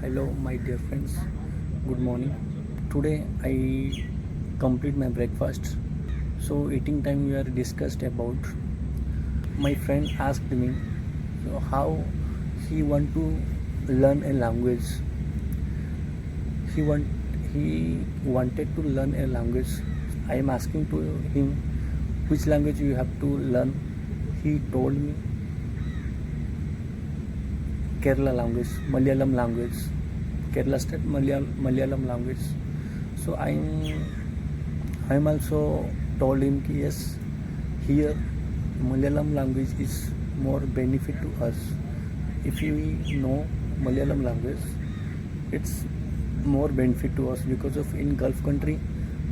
Hello, my dear friends. Good morning. Today I complete my breakfast. So eating time we are discussed about. My friend asked me how he want to learn a language. He want he wanted to learn a language. I am asking to him which language you have to learn. He told me Kerala language, Malayalam language, Kerala state Malayalam language. So I'm also told him कि yes, here Malayalam language is more benefit to us. If we know Malayalam language, it's more benefit to us because of in Gulf country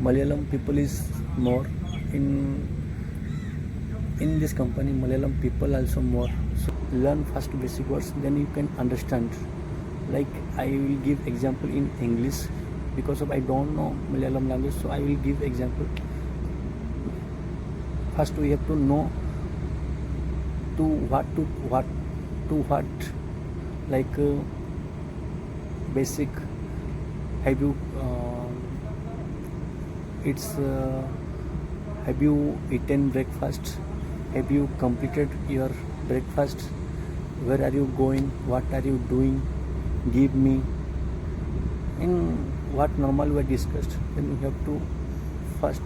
Malayalam people is more in this company Malayalam people also more. So learn first basic words, then you can understand. Like I will give example in English because of I don't know Malayalam language, so I will give example. First we have to know to what like basic. Have you have you eaten breakfast? Have you completed your breakfast? Where are you going? What are you doing? Give me. In what normal we discussed, then you have to first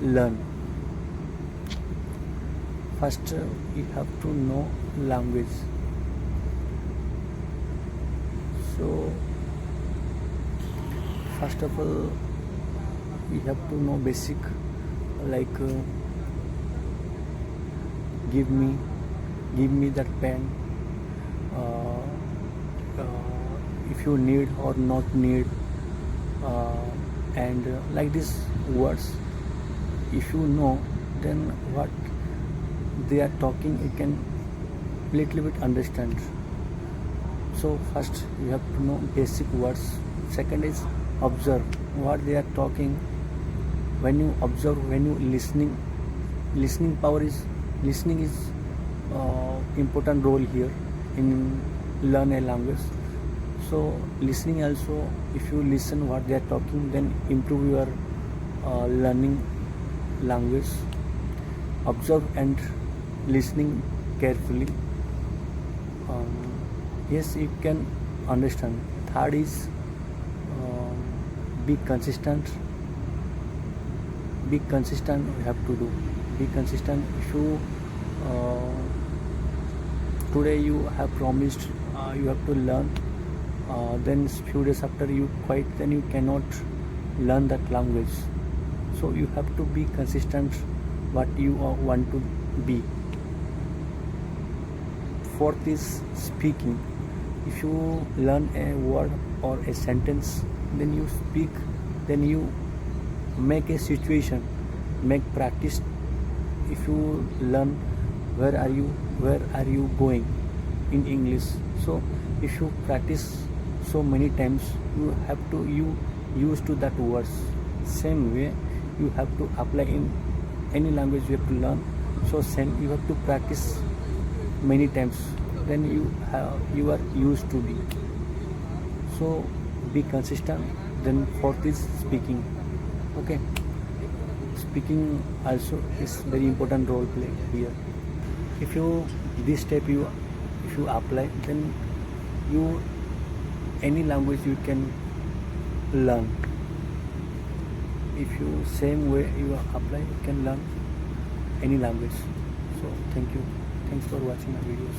learn. First you have to know language. So first of all we have to know basic, like give me that pen, if you need or not need, and like these words if you know, then what they are talking you can little bit understand. So first you have to know basic words. Second is observe what they are talking. When you observe, when you listening power is important role here in learn a language. So listening also, if you listen what they are talking, then improve your learning language. Observe and listening carefully, yes you can understand. Third is be consistent. We have to do. Be consistent. If you today you have promised you have to learn, then few days after you quit, then you cannot learn that language. So you have to be consistent what you want to be. Fourth is speaking. If you learn a word or a sentence, then you speak, then you make a situation, make practice. If you learn where are you going in English, so if you practice so many times, you have to use to that words. Same way you have to apply in any language you have to learn. So same you have to practice many times, then you are used to be. So be consistent. Then fourth is speaking. Okay, speaking also is very important role play here. If you this step if you apply, then you any language you can learn. If you same way you apply, you can learn any language. So thanks for watching my videos.